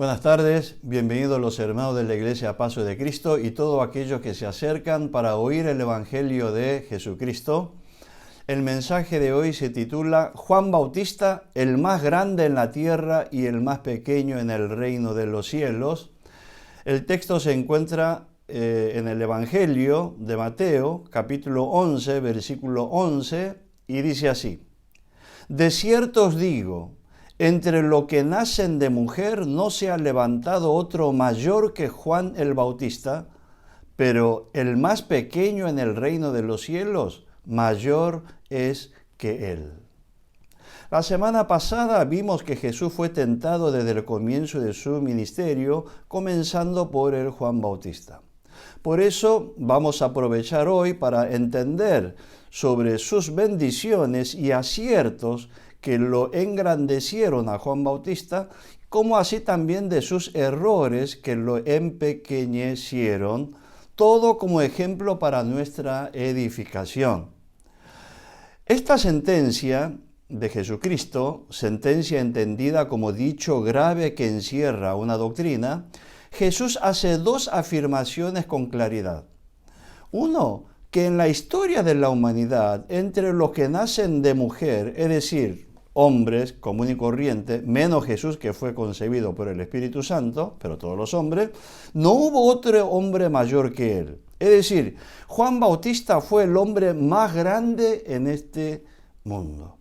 Buenas tardes, bienvenidos los hermanos de la Iglesia Paso de Cristo y todos aquellos que se acercan para oír el Evangelio de Jesucristo. El mensaje de hoy se titula Juan Bautista, el más grande en la tierra y el más pequeño en el reino de los cielos. El texto se encuentra en el Evangelio de Mateo, capítulo 11, versículo 11, y dice así: De cierto os digo, entre los que nacen de mujer no se ha levantado otro mayor que Juan el Bautista, pero el más pequeño en el reino de los cielos, mayor es que él. La semana pasada vimos que Jesús fue tentado desde el comienzo de su ministerio, comenzando por el Juan Bautista. Por eso vamos a aprovechar hoy para entender sobre sus bendiciones y aciertos que lo engrandecieron a Juan Bautista, como así también de sus errores que lo empequeñecieron, todo como ejemplo para nuestra edificación. Esta sentencia de Jesucristo, sentencia entendida como dicho grave que encierra una doctrina, Jesús hace dos afirmaciones con claridad. Uno, que en la historia de la humanidad, entre los que nacen de mujer, es decir, hombres común y corriente, menos Jesús que fue concebido por el Espíritu Santo, pero todos los hombres, no hubo otro hombre mayor que él. Es decir, Juan Bautista fue el hombre más grande en este mundo.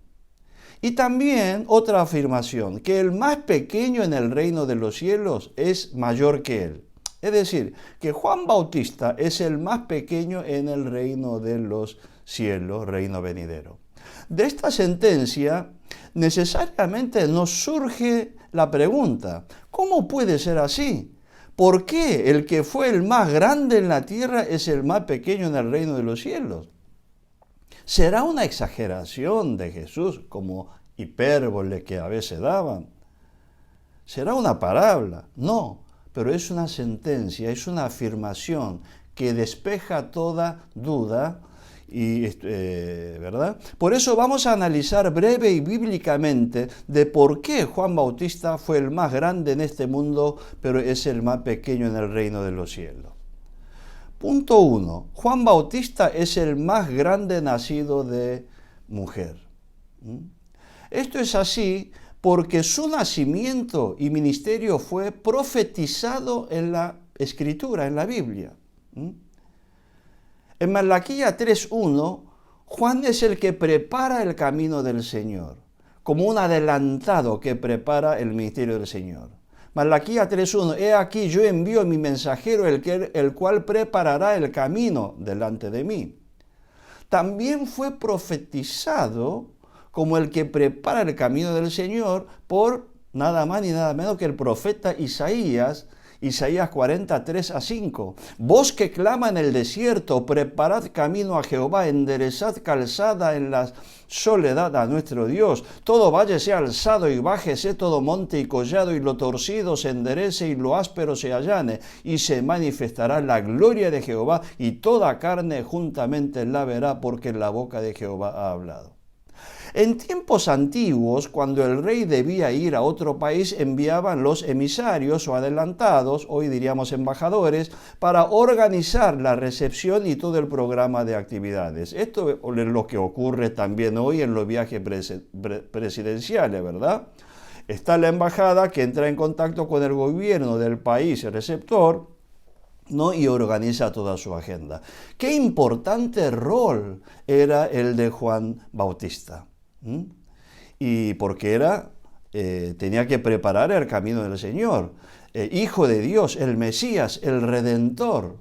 Y también otra afirmación, que el más pequeño en el reino de los cielos es mayor que él. Es decir, que Juan Bautista es el más pequeño en el reino de los cielos, reino venidero. De esta sentencia necesariamente nos surge la pregunta, ¿cómo puede ser así? ¿Por qué el que fue el más grande en la tierra es el más pequeño en el reino de los cielos? ¿Será una exageración de Jesús como hipérbole que a veces daban? ¿Será una parábola? No, pero es una sentencia, es una afirmación que despeja toda duda, ¿verdad? Por eso vamos a analizar breve y bíblicamente de por qué Juan Bautista fue el más grande en este mundo, pero es el más pequeño en el reino de los cielos. Punto 1. Juan Bautista es el más grande nacido de mujer. Esto es así porque su nacimiento y ministerio fue profetizado en la Escritura, en la Biblia. En Malaquías 3:1, Juan es el que prepara el camino del Señor, como un adelantado que prepara el ministerio del Señor. Malaquías 3:1, he aquí yo envío mi mensajero, el cual preparará el camino delante de mí. También fue profetizado como el que prepara el camino del Señor por nada más ni nada menos que el profeta Isaías 40:3-5. Vos que clama en el desierto, preparad camino a Jehová, enderezad calzada en la soledad a nuestro Dios. Todo valle sea alzado y bájese todo monte y collado, y lo torcido se enderece y lo áspero se allane, y se manifestará la gloria de Jehová, y toda carne juntamente la verá, porque la boca de Jehová ha hablado. En tiempos antiguos, cuando el rey debía ir a otro país, enviaban los emisarios o adelantados, hoy diríamos embajadores, para organizar la recepción y todo el programa de actividades. Esto es lo que ocurre también hoy en los viajes presidenciales, ¿verdad? Está la embajada que entra en contacto con el gobierno del país receptor, ¿no? Y organiza toda su agenda. Qué importante rol era el de Juan Bautista. Y porque tenía que preparar el camino del Señor, Hijo de Dios, el Mesías, el Redentor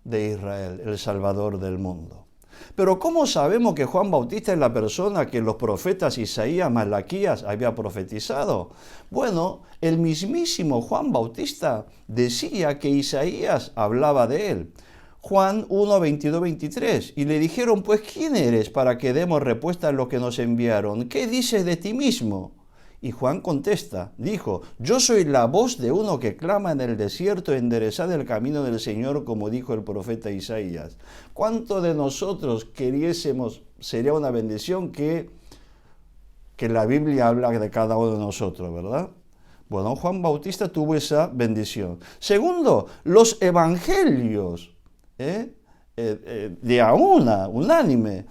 de Israel, el Salvador del mundo. Pero ¿cómo sabemos que Juan Bautista es la persona que los profetas Isaías, Malaquías había profetizado? Bueno, el mismísimo Juan Bautista decía que Isaías hablaba de él. Juan 1, 22, 23. Y le dijeron, pues, ¿quién eres para que demos respuesta a lo que nos enviaron? ¿Qué dices de ti mismo? Y Juan contesta, dijo, yo soy la voz de uno que clama en el desierto, enderezad el camino del Señor, como dijo el profeta Isaías. ¿Cuánto de nosotros queriésemos, sería una bendición que la Biblia habla de cada uno de nosotros, ¿verdad? Bueno, Juan Bautista tuvo esa bendición. Segundo, los evangelios, de a una, unánime,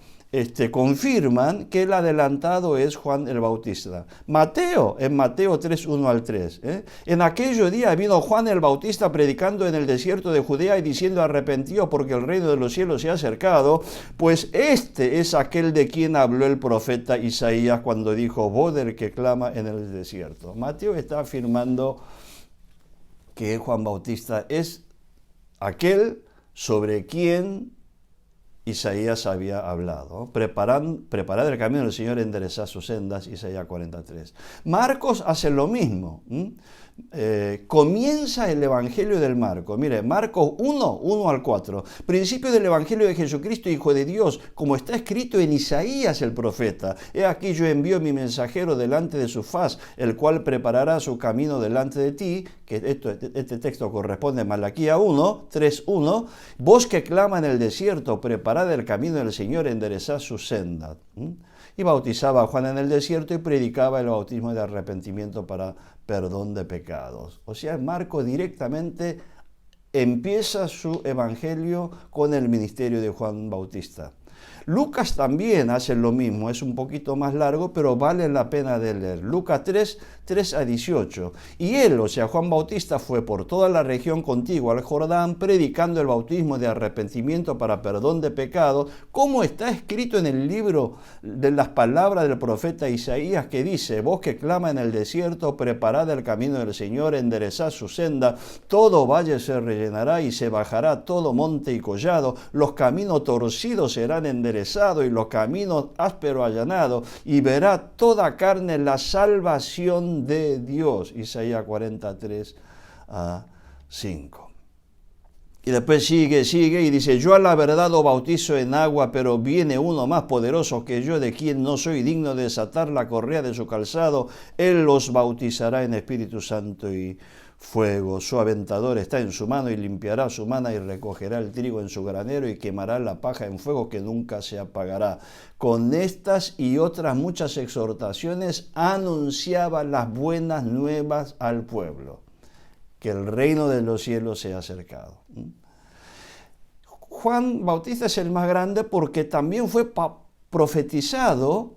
confirman que el adelantado es Juan el Bautista. Mateo, en Mateo 3, 1 al 3. En aquellos días vino Juan el Bautista predicando en el desierto de Judea y diciendo: arrepentíos porque el reino de los cielos se ha acercado, pues este es aquel de quien habló el profeta Isaías cuando dijo: voz del que clama en el desierto. Mateo está afirmando que Juan Bautista es aquel sobre quien Isaías había hablado. Preparad el camino del Señor, enderezad sus sendas, Isaías 43. Marcos hace lo mismo. Comienza el Evangelio del Marcos. Mire, Marcos 1 al 4. Principio del Evangelio de Jesucristo, Hijo de Dios, como está escrito en Isaías el profeta. He aquí yo envío mi mensajero delante de su faz, el cual preparará su camino delante de ti. Que este texto corresponde a Malaquías 3:1. Voz que clama en el desierto, preparad el camino del Señor, enderezad su senda. Y bautizaba a Juan en el desierto y predicaba el bautismo de arrepentimiento para perdón de pecados. O sea, Marcos directamente empieza su evangelio con el ministerio de Juan Bautista. Lucas también hace lo mismo, es un poquito más largo, pero vale la pena de leer. Lucas 3 a 18. Y él, o sea, Juan Bautista, fue por toda la región contigua al Jordán, predicando el bautismo de arrepentimiento para perdón de pecados, como está escrito en el libro de las palabras del profeta Isaías, que dice: voz que clama en el desierto, preparad el camino del Señor, enderezad su senda, todo valle se rellenará y se bajará todo monte y collado, los caminos torcidos serán enderezados y los caminos ásperos allanados, y verá toda carne la salvación de Dios. Isaías 43 a 5. Y después sigue y dice: yo a la verdad os bautizo en agua, pero viene uno más poderoso que yo, de quien no soy digno de desatar la correa de su calzado. Él los bautizará en Espíritu Santo y fuego. Su aventador está en su mano y limpiará su mano y recogerá el trigo en su granero y quemará la paja en fuego que nunca se apagará. Con estas y otras muchas exhortaciones anunciaba las buenas nuevas al pueblo, que el reino de los cielos se ha acercado. Juan Bautista es el más grande porque también fue profetizado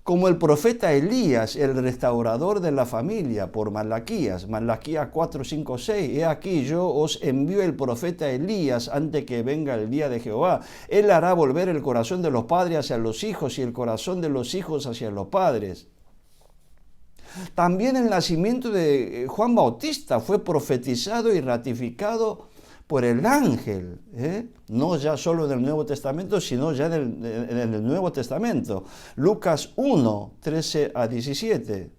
como el profeta Elías, el restaurador de la familia, por Malaquías 4, 5, 6. He aquí yo os envío el profeta Elías antes que venga el día de Jehová. Él hará volver el corazón de los padres hacia los hijos y el corazón de los hijos hacia los padres. También el nacimiento de Juan Bautista fue profetizado y ratificado por el ángel, no ya solo en el Nuevo Testamento, sino ya en el Nuevo Testamento. Lucas 1, 13 a 17.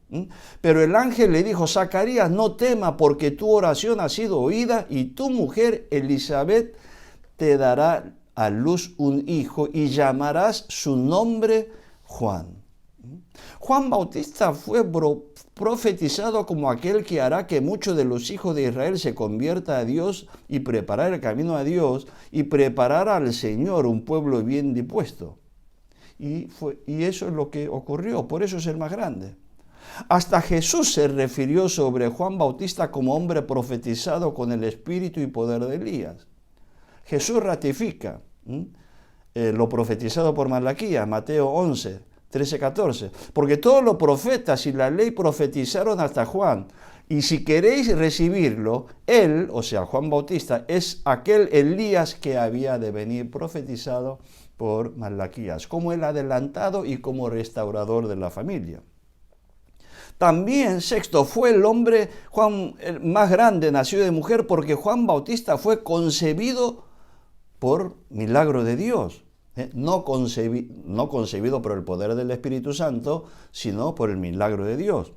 Pero el ángel le dijo: Zacarías, no tema, porque tu oración ha sido oída, y tu mujer Elizabeth te dará a luz un hijo, y llamarás su nombre Juan. Juan Bautista fue profetizado como aquel que hará que muchos de los hijos de Israel se conviertan a Dios y preparar el camino a Dios y preparar al Señor un pueblo bien dispuesto. Y eso es lo que ocurrió, por eso es el más grande. Hasta Jesús se refirió sobre Juan Bautista como hombre profetizado con el espíritu y poder de Elías. Jesús ratifica lo profetizado por Malaquías, Mateo 11, 13, 14. Porque todos los profetas y la ley profetizaron hasta Juan. Y si queréis recibirlo, él, o sea, Juan Bautista, es aquel Elías que había de venir, profetizado por Malaquías, como el adelantado y como restaurador de la familia. También, sexto, fue el hombre Juan el más grande, nació de mujer, porque Juan Bautista fue concebido por milagro de Dios. No concebido por el poder del Espíritu Santo, sino por el milagro de Dios.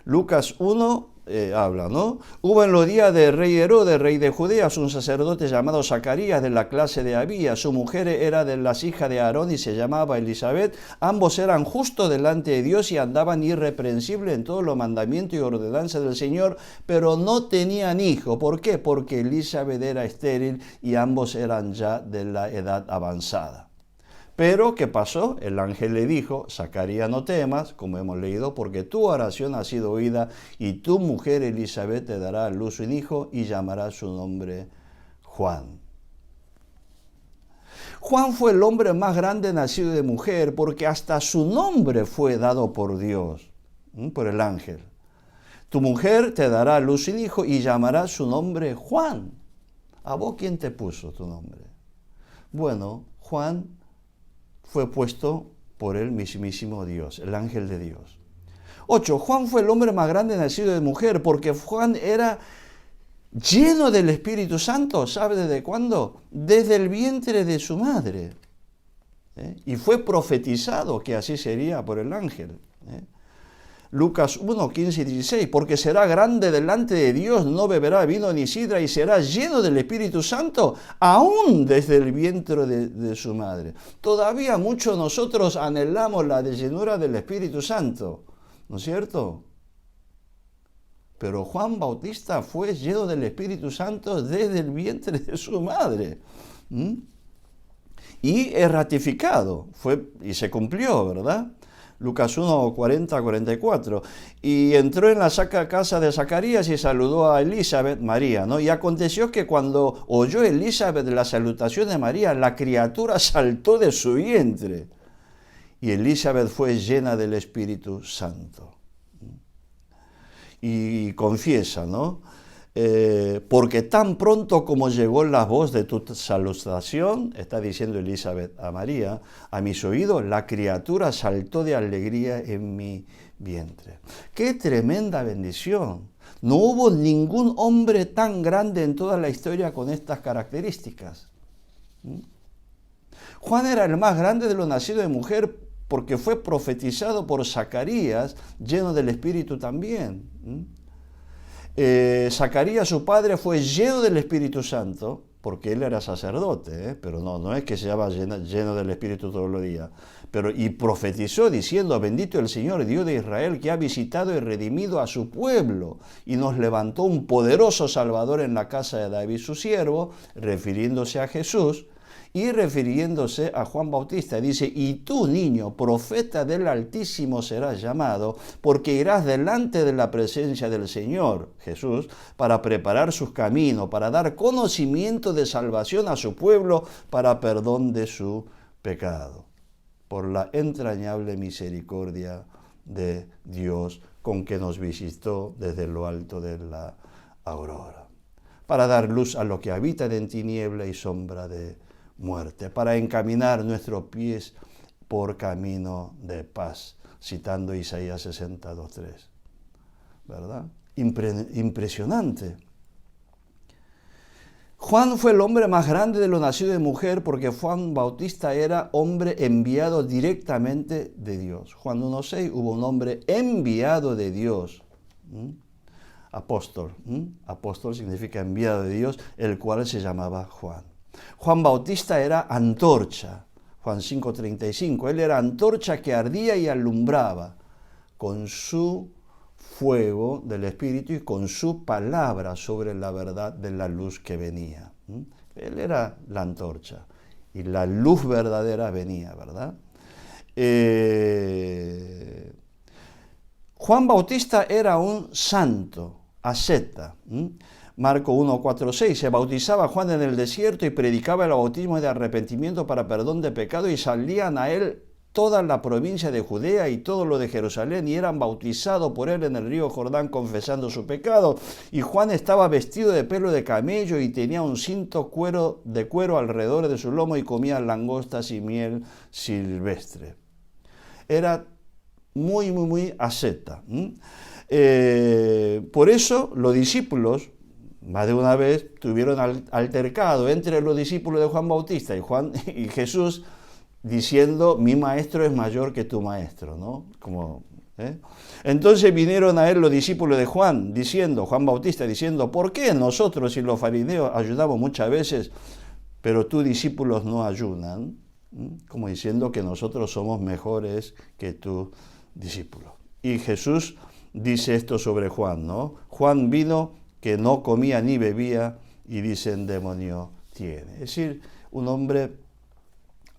Lucas 1 habla, ¿no? Hubo en los días del rey Herodes, rey de Judea, un sacerdote llamado Zacarías, de la clase de Abías. Su mujer era de las hijas de Aarón y se llamaba Elizabeth. Ambos eran justos delante de Dios y andaban irreprensibles en todos los mandamientos y ordenanzas del Señor, pero no tenían hijo. ¿Por qué? Porque Elizabeth era estéril y ambos eran ya de la edad avanzada. Pero, ¿qué pasó? El ángel le dijo, Zacarías, no temas, como hemos leído, porque tu oración ha sido oída y tu mujer Elizabeth te dará a luz un hijo y llamará su nombre Juan. Juan fue el hombre más grande nacido de mujer porque hasta su nombre fue dado por Dios, por el ángel. Tu mujer te dará a luz un hijo y llamará su nombre Juan. ¿A vos quién te puso tu nombre? Bueno, Juan fue puesto por el mismísimo Dios, el ángel de Dios. 8. Juan fue el hombre más grande nacido de mujer porque Juan era lleno del Espíritu Santo. ¿Sabe desde cuándo? Desde el vientre de su madre. Y fue profetizado que así sería por el ángel. Lucas 1, 15 y 16, porque será grande delante de Dios, no beberá vino ni sidra y será lleno del Espíritu Santo, aún desde el vientre de su madre. Todavía muchos de nosotros anhelamos la llenura del Espíritu Santo, ¿no es cierto? Pero Juan Bautista fue lleno del Espíritu Santo desde el vientre de su madre. Y es ratificado, y se cumplió, ¿verdad? Lucas 1, 40, 44. Y entró en la casa de Zacarías y saludó a Elizabeth, María, ¿no? Y aconteció que cuando oyó Elizabeth la salutación de María, la criatura saltó de su vientre. Y Elizabeth fue llena del Espíritu Santo. Y confiesa, ¿no? Porque tan pronto como llegó la voz de tu salutación, está diciendo Elizabeth a María, a mis oídos la criatura saltó de alegría en mi vientre. ¡Qué tremenda bendición! No hubo ningún hombre tan grande en toda la historia con estas características. Juan era el más grande de los nacidos de mujer porque fue profetizado por Zacarías, lleno del Espíritu también. Zacarías, su padre, fue lleno del Espíritu Santo, porque él era sacerdote, pero no es que se llama lleno del Espíritu todos los días, y profetizó diciendo, bendito el Señor, Dios de Israel, que ha visitado y redimido a su pueblo, y nos levantó un poderoso Salvador en la casa de David su siervo, refiriéndose a Jesús, y refiriéndose a Juan Bautista, dice, y tú, niño, profeta del Altísimo serás llamado, porque irás delante de la presencia del Señor, Jesús, para preparar sus caminos, para dar conocimiento de salvación a su pueblo, para perdón de su pecado, por la entrañable misericordia de Dios, con que nos visitó desde lo alto de la aurora, para dar luz a los que habitan en tiniebla y sombra de muerte, para encaminar nuestros pies por camino de paz, citando Isaías 62:3, ¿verdad? Impresionante. Juan fue el hombre más grande de los nacidos de mujer porque Juan Bautista era hombre enviado directamente de Dios. Juan 1:6, hubo un hombre enviado de Dios, apóstol. Apóstol significa enviado de Dios, el cual se llamaba Juan. Juan Bautista era antorcha, Juan 5:35, él era antorcha que ardía y alumbraba con su fuego del Espíritu y con su palabra sobre la verdad de la luz que venía. Él era la antorcha y la luz verdadera venía, ¿verdad? Juan Bautista era un santo, asceta. Marco 1, 4, 6, se bautizaba Juan en el desierto y predicaba el bautismo de arrepentimiento para perdón de pecado y salían a él toda la provincia de Judea y todo lo de Jerusalén y eran bautizados por él en el río Jordán confesando su pecado. Y Juan estaba vestido de pelo de camello y tenía un cinto de cuero alrededor de su lomo y comía langostas y miel silvestre. Era muy asceta. Por eso los discípulos más de una vez tuvieron altercado entre los discípulos de Juan Bautista y Jesús, diciendo, mi maestro es mayor que tu maestro, ¿no? Entonces vinieron a él los discípulos de Juan Bautista, diciendo, ¿por qué nosotros y los fariseos ayudamos muchas veces, pero tus discípulos no ayunan? Como diciendo que nosotros somos mejores que tus discípulos. Y Jesús dice esto sobre Juan, ¿no? Juan vino que no comía ni bebía y dicen demonio tiene. Es decir, un hombre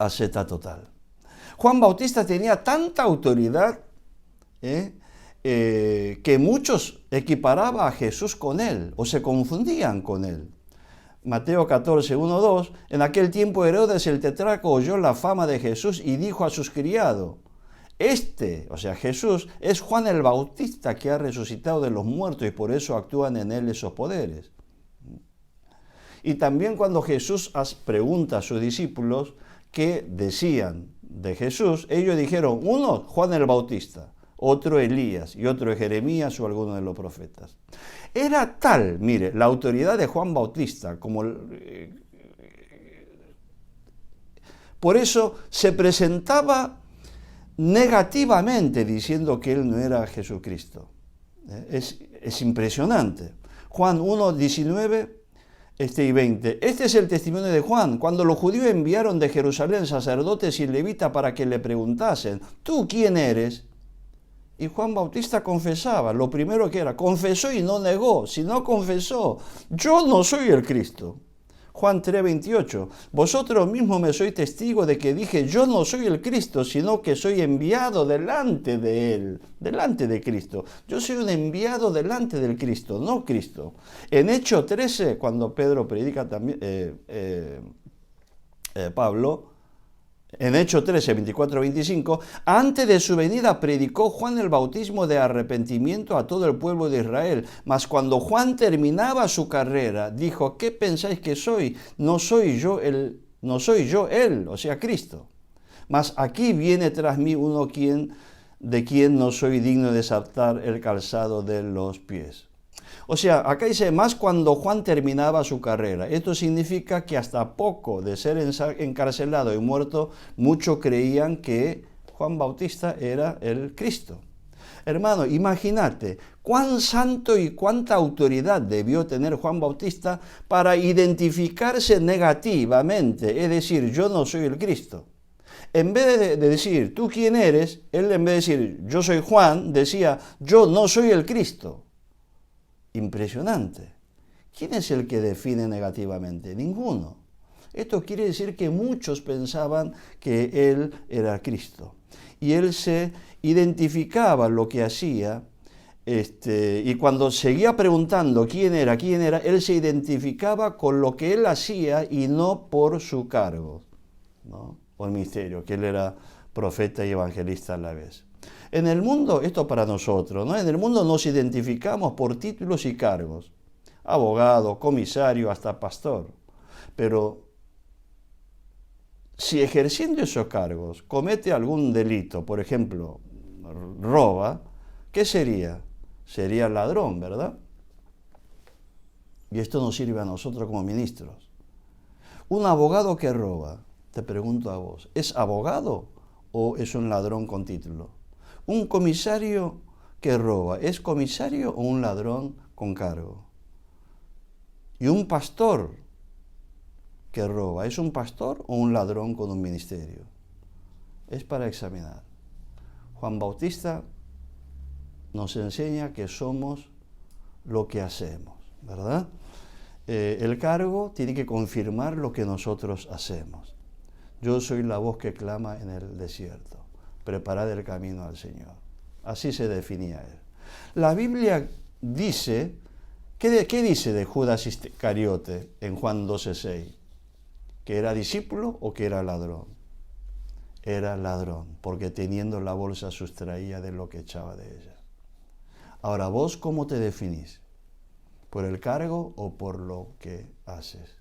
asceta total. Juan Bautista tenía tanta autoridad que muchos equiparaban a Jesús con él o se confundían con él. Mateo 14, 1, 2, en aquel tiempo Herodes el tetrarca oyó la fama de Jesús y dijo a sus criados, o sea Jesús, es Juan el Bautista que ha resucitado de los muertos y por eso actúan en él esos poderes. Y también cuando Jesús pregunta a sus discípulos qué decían de Jesús, ellos dijeron, uno Juan el Bautista, otro Elías y otro Jeremías o alguno de los profetas. Era tal, mire, la autoridad de Juan Bautista, por eso se presentaba negativamente diciendo que él no era Jesucristo. Es impresionante. Juan 1, 19 y 20. Este es el testimonio de Juan. Cuando los judíos enviaron de Jerusalén sacerdotes y levitas para que le preguntasen, ¿tú quién eres? Y Juan Bautista confesaba, lo primero que era, confesó y no negó, si no confesó, yo no soy el Cristo. Juan 3, 28, vosotros mismos me sois testigos de que dije, yo no soy el Cristo, sino que soy enviado delante de él, delante de Cristo. Yo soy un enviado delante del Cristo, no Cristo. En Hechos 13, cuando Pedro predica también, Pablo, en Hechos 13, 24, 25, antes de su venida predicó Juan el bautismo de arrepentimiento a todo el pueblo de Israel. Mas cuando Juan terminaba su carrera, dijo, ¿qué pensáis que soy? No soy yo él, o sea, Cristo. Mas aquí viene tras mí uno de quien no soy digno de desatar el calzado de los pies. O sea, acá dice, más cuando Juan terminaba su carrera. Esto significa que hasta poco de ser encarcelado y muerto, muchos creían que Juan Bautista era el Cristo. Hermano, imagínate cuán santo y cuánta autoridad debió tener Juan Bautista para identificarse negativamente, es decir, yo no soy el Cristo. En vez de decir, ¿tú quién eres?, él en vez de decir, yo soy Juan, decía, yo no soy el Cristo. Impresionante. ¿Quién es el que define negativamente? Ninguno. Esto quiere decir que muchos pensaban que él era Cristo. Y él se identificaba lo que hacía, y cuando seguía preguntando quién era, él se identificaba con lo que él hacía y no por su cargo, ¿no? O el ministerio, que él era profeta y evangelista a la vez. En el mundo, esto para nosotros, ¿no? En el mundo nos identificamos por títulos y cargos, abogado, comisario, hasta pastor. Pero si ejerciendo esos cargos comete algún delito, por ejemplo, roba, ¿qué sería? Sería ladrón, ¿verdad? Y esto nos sirve a nosotros como ministros. Un abogado que roba, te pregunto a vos, ¿es abogado o es un ladrón con título? Un comisario que roba, ¿es comisario o un ladrón con cargo? Y un pastor que roba, ¿es un pastor o un ladrón con un ministerio? Es para examinar. Juan Bautista nos enseña que somos lo que hacemos, ¿verdad? El cargo tiene que confirmar lo que nosotros hacemos. Yo soy la voz que clama en el desierto. Preparad el camino al Señor. Así se definía él. La Biblia dice, ¿qué dice de Judas Iscariote en Juan 12:6? ¿Que era discípulo o que era ladrón? Era ladrón, porque teniendo la bolsa sustraía de lo que echaba de ella. Ahora, ¿vos cómo te definís? ¿Por el cargo o por lo que haces?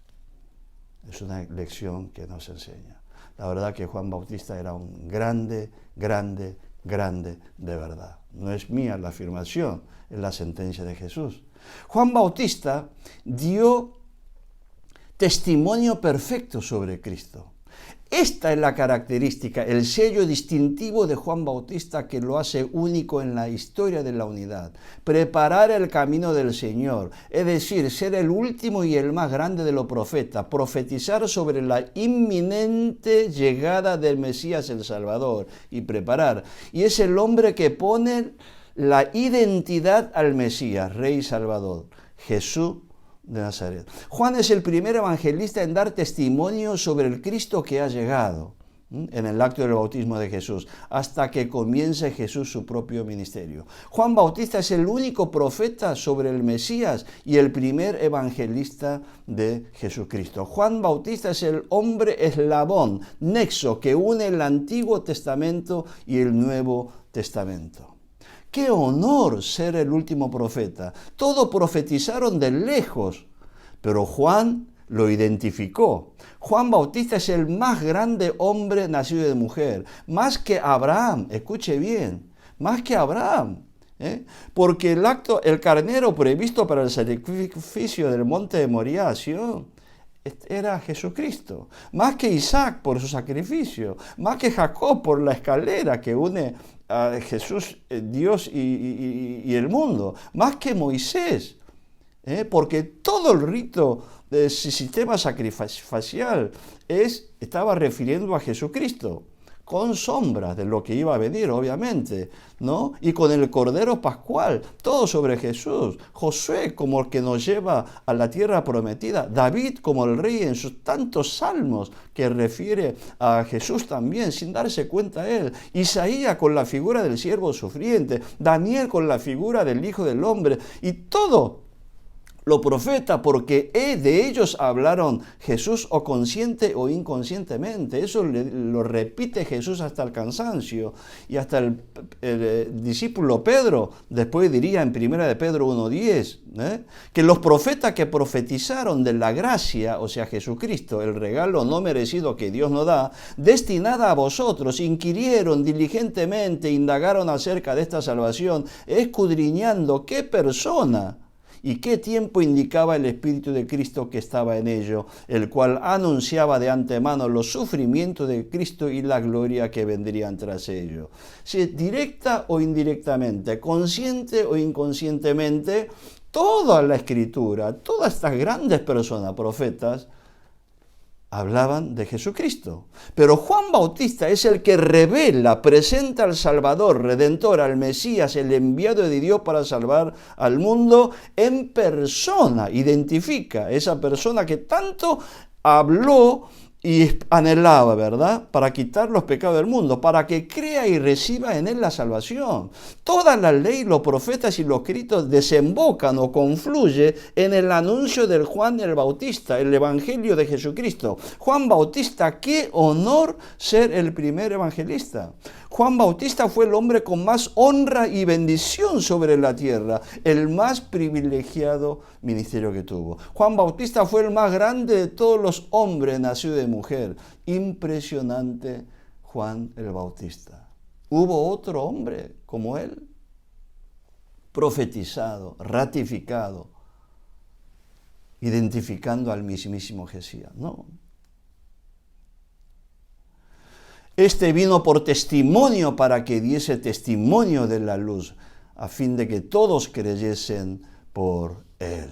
Es una lección que nos enseña. La verdad que Juan Bautista era un grande de verdad. No es mía la afirmación, es la sentencia de Jesús. Juan Bautista dio testimonio perfecto sobre Cristo. Esta es la característica, el sello distintivo de Juan Bautista que lo hace único en la historia de la unidad. Preparar el camino del Señor, es decir, ser el último y el más grande de los profetas, profetizar sobre la inminente llegada del Mesías el Salvador y preparar. Y es el hombre que pone la identidad al Mesías, Rey Salvador, Jesús de Nazaret. Juan es el primer evangelista en dar testimonio sobre el Cristo que ha llegado. en el acto del bautismo de Jesús, hasta que comience Jesús su propio ministerio. Juan Bautista es el único profeta sobre el Mesías y el primer evangelista de Jesucristo. Juan Bautista es el hombre eslabón, nexo, que une el Antiguo Testamento y el Nuevo Testamento. ¡Qué honor ser el último profeta! Todos profetizaron de lejos, pero Juan lo identificó. Juan Bautista es el más grande hombre nacido de mujer, más que Abraham, escuche bien, más que Abraham. Porque el carnero previsto para el sacrificio del monte de Moriah, ¿sí? Era Jesucristo, más que Isaac por su sacrificio, más que Jacob por la escalera que une a Jesús, Dios y el mundo, más que Moisés, porque todo el rito del sistema sacrificial estaba refiriendo a Jesucristo, con sombras de lo que iba a venir, obviamente, ¿no? Y con el Cordero Pascual, todo sobre Jesús. Josué como el que nos lleva a la tierra prometida. David como el rey en sus tantos salmos que refiere a Jesús también, sin darse cuenta él. Isaías con la figura del siervo sufriente. Daniel con la figura del Hijo del Hombre. Y todo lo profeta, porque de ellos hablaron Jesús o consciente o inconscientemente. Eso lo repite Jesús hasta el cansancio. Y hasta el discípulo Pedro después diría en 1 de Pedro 1:10, que los profetas que profetizaron de la gracia, o sea Jesucristo, el regalo no merecido que Dios nos da, destinada a vosotros, inquirieron diligentemente, indagaron acerca de esta salvación, escudriñando qué persona y qué tiempo indicaba el Espíritu de Cristo que estaba en ello, el cual anunciaba de antemano los sufrimientos de Cristo y la gloria que vendrían tras ello. Si directa o indirectamente, consciente o inconscientemente, toda la Escritura, todas estas grandes personas, profetas, hablaban de Jesucristo. Pero Juan Bautista es el que revela, presenta al Salvador, Redentor, al Mesías, el enviado de Dios para salvar al mundo en persona. Identifica a esa persona que tanto habló y anhelaba, ¿verdad?, para quitar los pecados del mundo, para que crea y reciba en él la salvación. Toda la ley, los profetas y los escritos desembocan o confluyen en el anuncio del Juan el Bautista, el evangelio de Jesucristo. Juan Bautista, qué honor ser el primer evangelista. Juan Bautista fue el hombre con más honra y bendición sobre la tierra, el más privilegiado ministerio que tuvo. Juan Bautista fue el más grande de todos los hombres nacidos de mujer. Impresionante Juan el Bautista. ¿Hubo otro hombre como él? Profetizado, ratificado, identificando al mismísimo Jesús. No. Este vino por testimonio para que diese testimonio de la luz, a fin de que todos creyesen por él.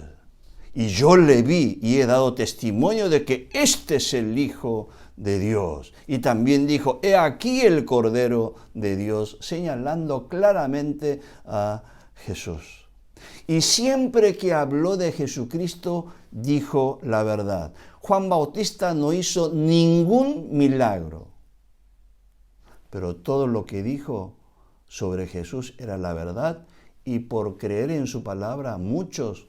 Y yo le vi y he dado testimonio de que este es el Hijo de Dios. Y también dijo, he aquí el Cordero de Dios, señalando claramente a Jesús. Y siempre que habló de Jesucristo, dijo la verdad. Juan Bautista no hizo ningún milagro, pero todo lo que dijo sobre Jesús era la verdad, y por creer en su palabra muchos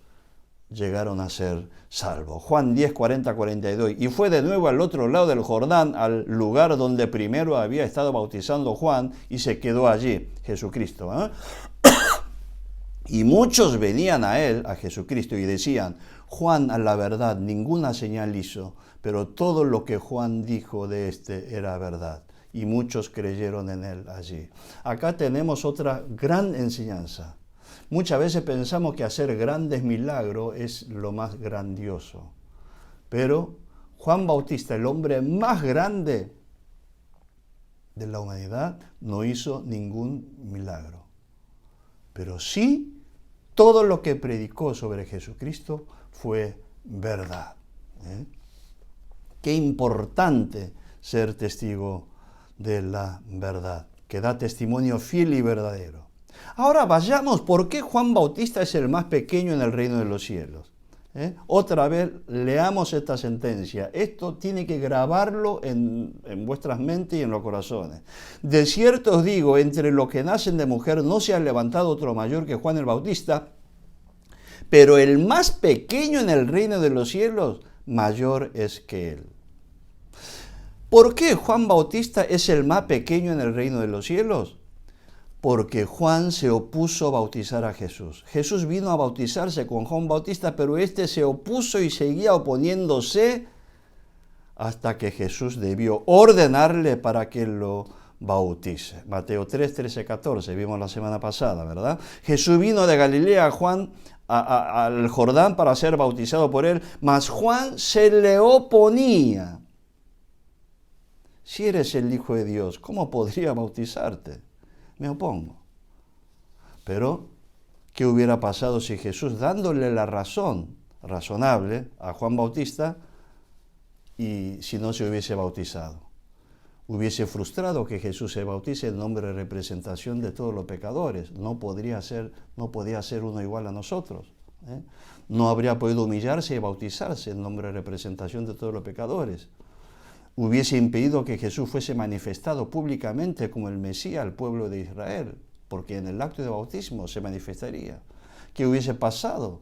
llegaron a ser salvos. Juan 10, 40, 42. Y fue de nuevo al otro lado del Jordán, al lugar donde primero había estado bautizando Juan, y se quedó allí, Jesucristo. Y muchos venían a él, a Jesucristo, y decían, Juan a la verdad ninguna señal hizo, pero todo lo que Juan dijo de este era verdad. Y muchos creyeron en él allí. Acá tenemos otra gran enseñanza. Muchas veces pensamos que hacer grandes milagros es lo más grandioso. Pero Juan Bautista, el hombre más grande de la humanidad, no hizo ningún milagro. Pero sí, todo lo que predicó sobre Jesucristo fue verdad. Qué importante ser testigo de la verdad, que da testimonio fiel y verdadero. Ahora vayamos, ¿por qué Juan Bautista es el más pequeño en el reino de los cielos? Otra vez, leamos esta sentencia. Esto tiene que grabarlo en vuestras mentes y en los corazones. De cierto os digo, entre los que nacen de mujer no se ha levantado otro mayor que Juan el Bautista, pero el más pequeño en el reino de los cielos, mayor es que él. ¿Por qué Juan Bautista es el más pequeño en el reino de los cielos? Porque Juan se opuso a bautizar a Jesús. Jesús vino a bautizarse con Juan Bautista, pero este se opuso y seguía oponiéndose hasta que Jesús debió ordenarle para que lo bautice. Mateo 3, 13, 14, vimos la semana pasada, ¿verdad? Jesús vino de Galilea a Juan al Jordán para ser bautizado por él, mas Juan se le oponía. Si eres el Hijo de Dios, ¿cómo podría bautizarte? Me opongo. Pero, ¿qué hubiera pasado si Jesús, dándole la razón razonable a Juan Bautista, y si no se hubiese bautizado? Hubiese frustrado que Jesús se bautice en nombre de representación de todos los pecadores. No podía ser uno igual a nosotros. No habría podido humillarse y bautizarse en nombre de representación de todos los pecadores. Hubiese impedido que Jesús fuese manifestado públicamente como el Mesías al pueblo de Israel, porque en el acto de bautismo se manifestaría. ¿Qué hubiese pasado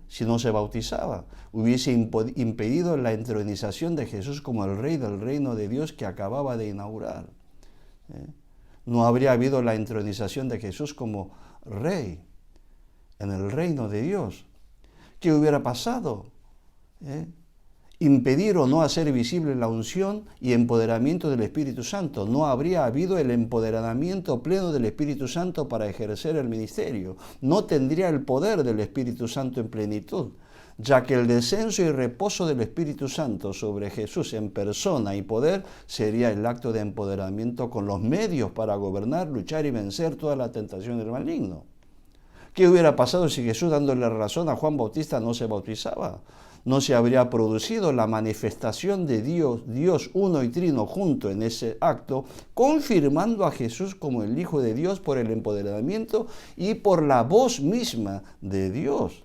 si no se bautizaba? Hubiese impedido la entronización de Jesús como el rey del reino de Dios que acababa de inaugurar. No habría habido la entronización de Jesús como rey en el reino de Dios. ¿Qué hubiera pasado? Impedir o no hacer visible la unción y empoderamiento del Espíritu Santo. No habría habido el empoderamiento pleno del Espíritu Santo para ejercer el ministerio. No tendría el poder del Espíritu Santo en plenitud, ya que el descenso y reposo del Espíritu Santo sobre Jesús en persona y poder sería el acto de empoderamiento con los medios para gobernar, luchar y vencer toda la tentación del maligno. ¿Qué hubiera pasado si Jesús, dándole razón a Juan Bautista, no se bautizaba? No se habría producido la manifestación de Dios uno y trino junto en ese acto, confirmando a Jesús como el Hijo de Dios por el empoderamiento y por la voz misma de Dios.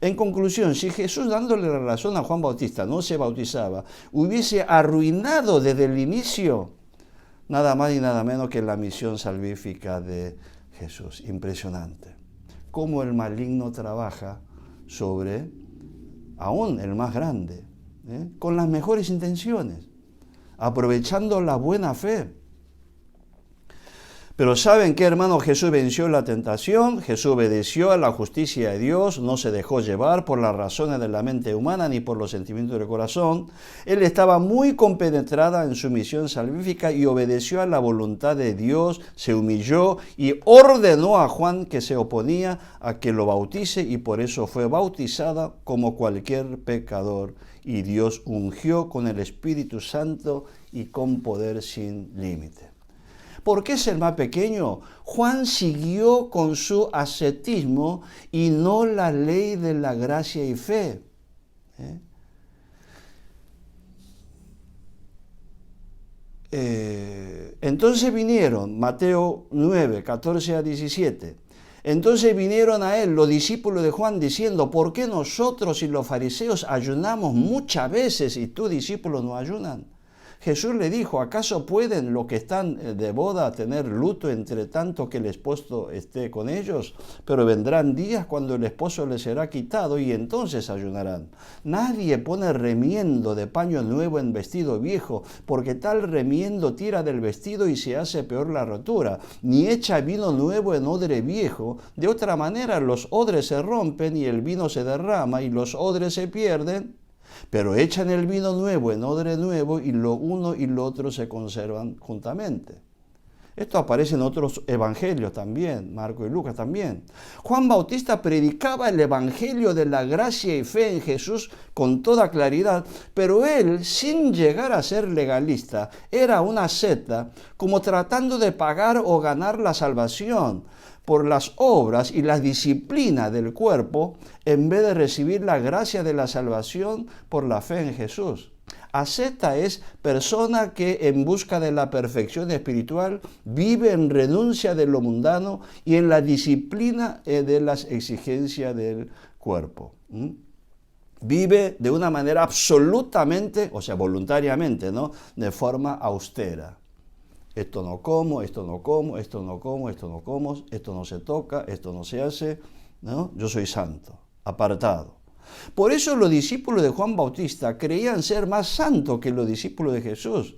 En conclusión, si Jesús, dándole la razón a Juan Bautista, no se bautizaba, hubiese arruinado desde el inicio nada más y nada menos que la misión salvífica de Jesús. Impresionante. Cómo el maligno trabaja sobre aún el más grande, con las mejores intenciones, aprovechando la buena fe. Pero ¿saben qué, hermanos? Jesús venció la tentación, Jesús obedeció a la justicia de Dios, no se dejó llevar por las razones de la mente humana ni por los sentimientos del corazón. Él estaba muy compenetrada en su misión salvífica y obedeció a la voluntad de Dios, se humilló y ordenó a Juan, que se oponía, a que lo bautice, y por eso fue bautizada como cualquier pecador. Y Dios ungió con el Espíritu Santo y con poder sin límite. ¿Por qué es el más pequeño? Juan siguió con su ascetismo y no la ley de la gracia y fe. Entonces vinieron, Mateo 9, 14 a 17. Entonces vinieron a él los discípulos de Juan diciendo: ¿por qué nosotros y los fariseos ayunamos muchas veces y tus discípulos no ayunan? Jesús le dijo: ¿acaso pueden los que están de boda tener luto entre tanto que el esposo esté con ellos? Pero vendrán días cuando el esposo les será quitado y entonces ayunarán. Nadie pone remiendo de paño nuevo en vestido viejo, porque tal remiendo tira del vestido y se hace peor la rotura. Ni echa vino nuevo en odre viejo, de otra manera los odres se rompen y el vino se derrama y los odres se pierden. Pero echan el vino nuevo en odre nuevo y lo uno y lo otro se conservan juntamente. Esto aparece en otros evangelios también, Marcos y Lucas también. Juan Bautista predicaba el evangelio de la gracia y fe en Jesús con toda claridad, pero él, sin llegar a ser legalista, era una secta, como tratando de pagar o ganar la salvación por las obras y la disciplina del cuerpo, en vez de recibir la gracia de la salvación por la fe en Jesús. Asceta es persona que en busca de la perfección espiritual vive en renuncia de lo mundano y en la disciplina de las exigencias del cuerpo. ¿Mm? Vive de una manera absolutamente, o sea, voluntariamente, ¿no? De forma austera. Esto no como, esto no como, esto no como, esto no como, esto no se toca, esto no se hace, ¿no? Yo soy santo, apartado. Por eso los discípulos de Juan Bautista creían ser más santos que los discípulos de Jesús.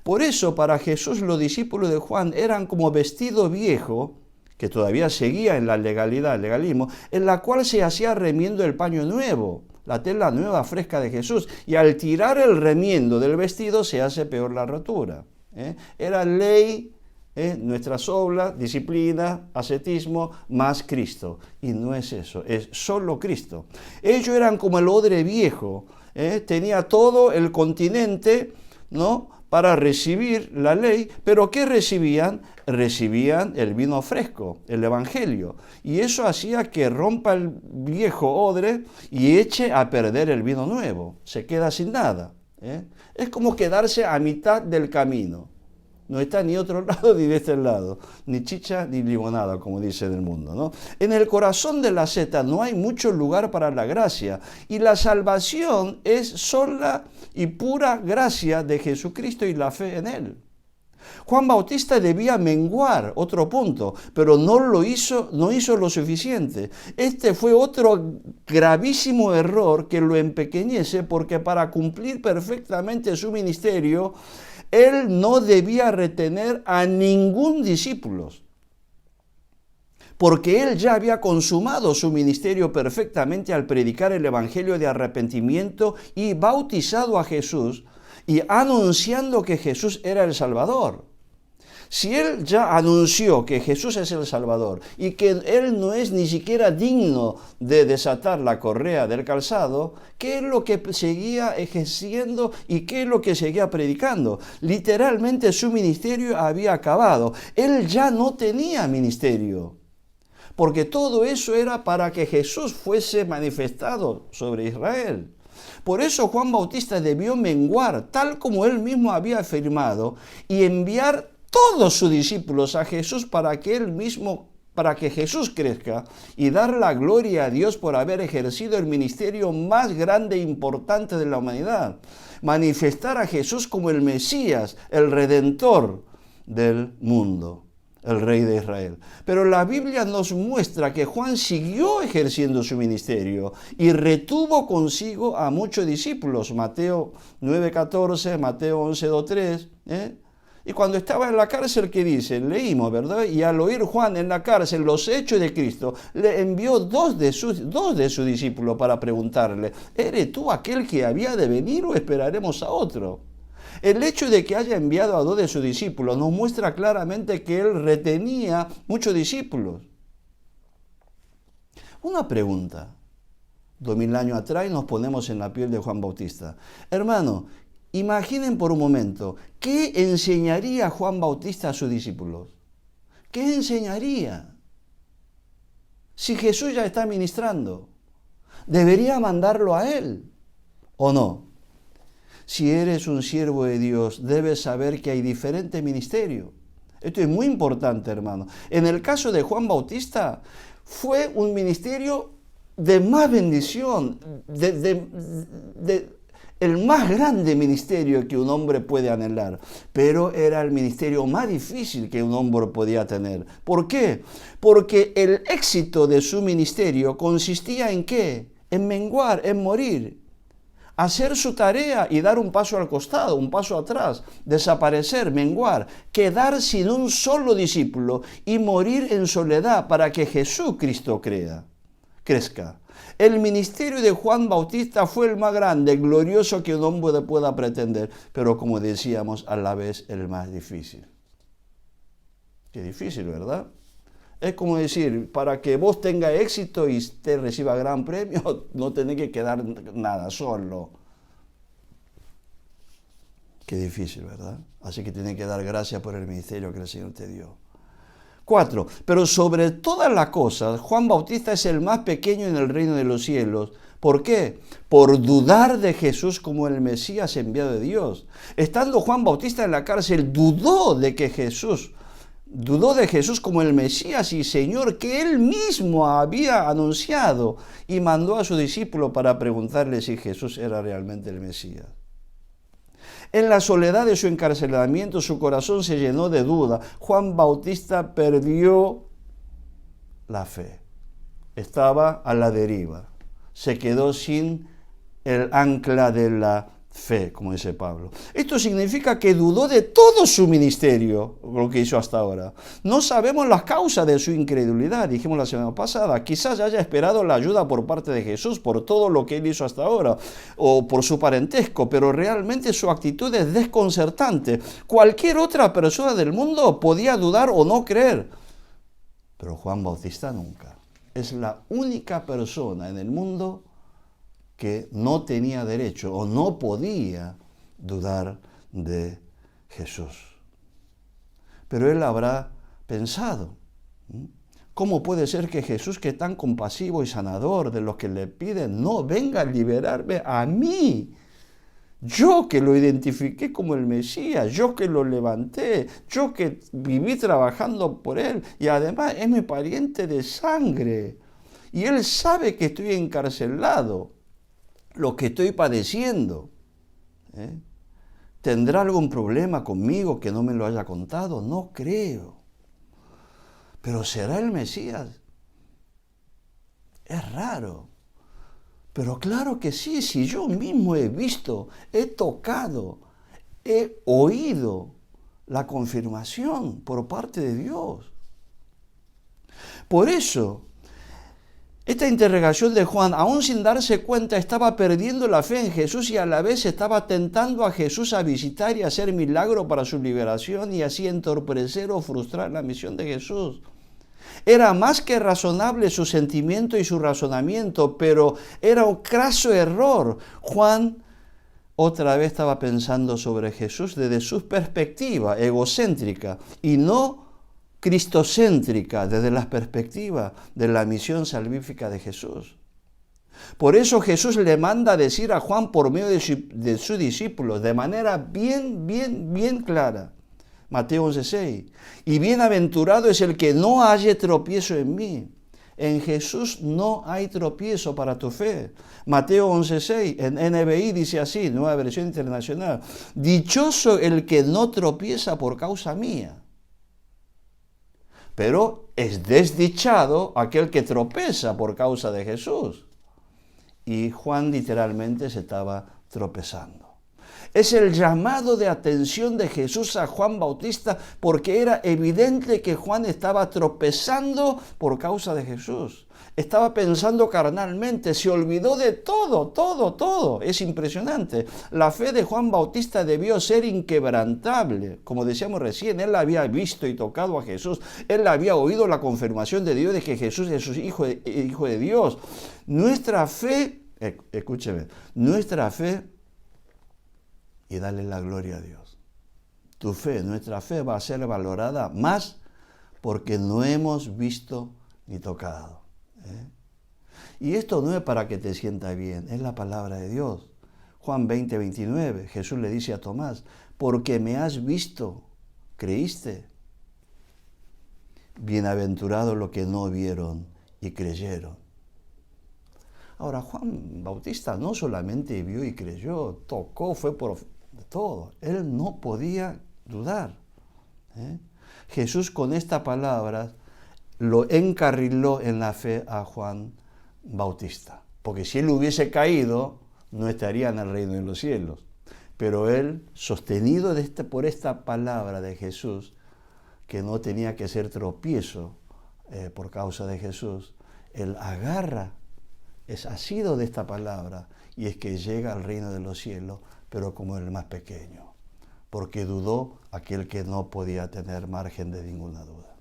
Por eso para Jesús los discípulos de Juan eran como vestido viejo, que todavía seguía en la legalidad, el legalismo, en la cual se hacía remiendo el paño nuevo, la tela nueva, fresca de Jesús. Y al tirar el remiendo del vestido se hace peor la rotura. Era ley, nuestras obras, disciplina, ascetismo, más Cristo. Y no es eso, es solo Cristo. Ellos eran como el odre viejo, tenía todo el continente, ¿no?, para recibir la ley, pero ¿qué recibían? Recibían el vino fresco, el Evangelio. Y eso hacía que rompa el viejo odre y eche a perder el vino nuevo. Se queda sin nada. Es como quedarse a mitad del camino. No está ni otro lado ni de este lado, ni chicha ni limonada, como dice en el mundo, ¿no? En el corazón de la seta no hay mucho lugar para la gracia, y la salvación es sola y pura gracia de Jesucristo y la fe en Él. Juan Bautista debía menguar, otro punto, pero no hizo lo suficiente. Este fue otro gravísimo error que lo empequeñece, porque para cumplir perfectamente su ministerio, él no debía retener a ningún discípulo, porque él ya había consumado su ministerio perfectamente al predicar el evangelio de arrepentimiento y bautizado a Jesús y anunciando que Jesús era el Salvador. Si él ya anunció que Jesús es el Salvador y que él no es ni siquiera digno de desatar la correa del calzado, ¿qué es lo que seguía ejerciendo y qué es lo que seguía predicando? Literalmente su ministerio había acabado. Él ya no tenía ministerio, porque todo eso era para que Jesús fuese manifestado sobre Israel. Por eso Juan Bautista debió menguar, tal como él mismo había afirmado, y enviar todos sus discípulos a Jesús para que Jesús crezca y dar la gloria a Dios por haber ejercido el ministerio más grande e importante de la humanidad. Manifestar a Jesús como el Mesías, el Redentor del mundo, el Rey de Israel. Pero la Biblia nos muestra que Juan siguió ejerciendo su ministerio y retuvo consigo a muchos discípulos. Mateo 9:14, Mateo 11:3, Y cuando estaba en la cárcel, ¿qué dice? Leímos, ¿verdad? Y al oír Juan en la cárcel los hechos de Cristo, le envió dos de sus discípulos para preguntarle, ¿eres tú aquel que había de venir o esperaremos a otro? El hecho de que haya enviado a dos de sus discípulos nos muestra claramente que él retenía muchos discípulos. Una pregunta. 2000 años atrás nos ponemos en la piel de Juan Bautista. Hermano, imaginen por un momento, ¿qué enseñaría Juan Bautista a sus discípulos? ¿Qué enseñaría? Si Jesús ya está ministrando, ¿debería mandarlo a él o no? Si eres un siervo de Dios, debes saber que hay diferentes ministerios. Esto es muy importante, hermano. En el caso de Juan Bautista, fue un ministerio de más bendición, el más grande ministerio que un hombre puede anhelar, pero era el ministerio más difícil que un hombre podía tener. ¿Por qué? Porque el éxito de su ministerio consistía en ¿qué? En menguar, en morir, hacer su tarea y dar un paso al costado, un paso atrás, desaparecer, menguar, quedar sin un solo discípulo y morir en soledad para que Jesucristo crezca. El ministerio de Juan Bautista fue el más grande, glorioso que un hombre pueda pretender, pero como decíamos, a la vez el más difícil. Qué difícil, ¿verdad? Es como decir, para que vos tengas éxito y te reciba gran premio, no tenés que quedar nada solo. Qué difícil, ¿verdad? Así que tenés que dar gracias por el ministerio que el Señor te dio. 4. Pero sobre todas las cosas, Juan Bautista es el más pequeño en el reino de los cielos. ¿Por qué? Por dudar de Jesús como el Mesías enviado de Dios. Estando Juan Bautista en la cárcel, dudó de que Jesús Dudó de Jesús como el Mesías y Señor que él mismo había anunciado y mandó a su discípulo para preguntarle si Jesús era realmente el Mesías. En la soledad de su encarcelamiento, su corazón se llenó de duda. Juan Bautista perdió la fe. Estaba a la deriva. Se quedó sin el ancla de la fe, como dice Pablo. Esto significa que dudó de todo su ministerio, lo que hizo hasta ahora. No sabemos las causas de su incredulidad, dijimos la semana pasada. Quizás haya esperado la ayuda por parte de Jesús por todo lo que él hizo hasta ahora, o por su parentesco, pero realmente su actitud es desconcertante. Cualquier otra persona del mundo podía dudar o no creer, pero Juan Bautista nunca. Es la única persona en el mundo que no tenía derecho o no podía dudar de Jesús. Pero él habrá pensado, ¿cómo puede ser que Jesús, que es tan compasivo y sanador de los que le piden, no venga a liberarme a mí? Yo que lo identifiqué como el Mesías, yo que lo levanté, yo que viví trabajando por él y además es mi pariente de sangre. Y él sabe que estoy encarcelado, lo que estoy padeciendo. ¿Tendrá algún problema conmigo que no me lo haya contado? No creo. ¿Pero será el Mesías? Es raro. Pero claro que sí, si yo mismo he visto, he tocado, he oído la confirmación por parte de Dios. Por eso, esta interrogación de Juan, aún sin darse cuenta, estaba perdiendo la fe en Jesús y a la vez estaba tentando a Jesús a visitar y hacer milagro para su liberación y así entorpecer o frustrar la misión de Jesús. Era más que razonable su sentimiento y su razonamiento, pero era un craso error. Juan otra vez estaba pensando sobre Jesús desde su perspectiva egocéntrica y no cristocéntrica, desde la perspectiva de la misión salvífica de Jesús. Por eso Jesús le manda a decir a Juan por medio de sus discípulos, de manera bien clara, Mateo 11:6, y bienaventurado es el que no halle tropiezo en mí. En Jesús no hay tropiezo para tu fe. Mateo 11:6, en NBI dice así, Nueva Versión Internacional, dichoso el que no tropieza por causa mía. Pero es desdichado aquel que tropeza por causa de Jesús. Y Juan literalmente se estaba tropezando. Es el llamado de atención de Jesús a Juan Bautista porque era evidente que Juan estaba tropezando por causa de Jesús. Estaba pensando carnalmente, se olvidó de todo. Es impresionante. La fe de Juan Bautista debió ser inquebrantable. Como decíamos recién, él había visto y tocado a Jesús. Él había oído la confirmación de Dios de que Jesús es su hijo de Dios. Nuestra fe, escúcheme, nuestra fe, y dale la gloria a Dios. Tu fe, nuestra fe va a ser valorada más porque no hemos visto ni tocado. Y esto no es para que te sientas bien, es la palabra de Dios. Juan 20:29, Jesús le dice a Tomás, porque me has visto, creíste. Bienaventurados los que no vieron y creyeron. Ahora, Juan Bautista no solamente vio y creyó, tocó, fue por todo. Él no podía dudar. Jesús con esta palabra lo encarriló en la fe a Juan Bautista. Porque si él hubiese caído, no estaría en el reino de los cielos. Pero él, sostenido por esta palabra de Jesús, que no tenía que ser tropiezo por causa de Jesús, él agarra, es asido de esta palabra, y es que llega al reino de los cielos, pero como el más pequeño, porque dudó aquel que no podía tener margen de ninguna duda.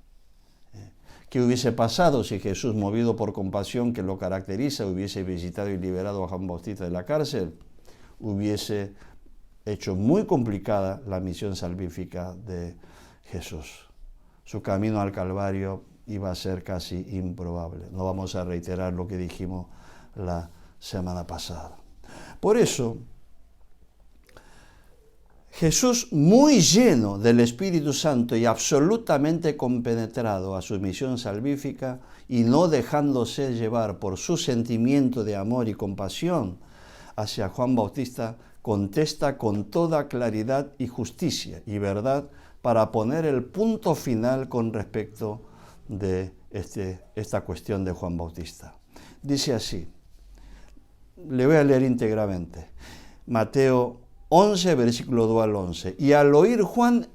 ¿Qué hubiese pasado si Jesús, movido por compasión que lo caracteriza, hubiese visitado y liberado a Juan Bautista de la cárcel? Hubiese hecho muy complicada la misión salvífica de Jesús. Su camino al Calvario iba a ser casi improbable. No vamos a reiterar lo que dijimos la semana pasada. Por eso, Jesús, muy lleno del Espíritu Santo y absolutamente compenetrado a su misión salvífica y no dejándose llevar por su sentimiento de amor y compasión hacia Juan Bautista, contesta con toda claridad y justicia y verdad para poner el punto final con respecto de esta cuestión de Juan Bautista. Dice así, le voy a leer íntegramente, Mateo 11, versículo 2 al 11. Y al oír Juan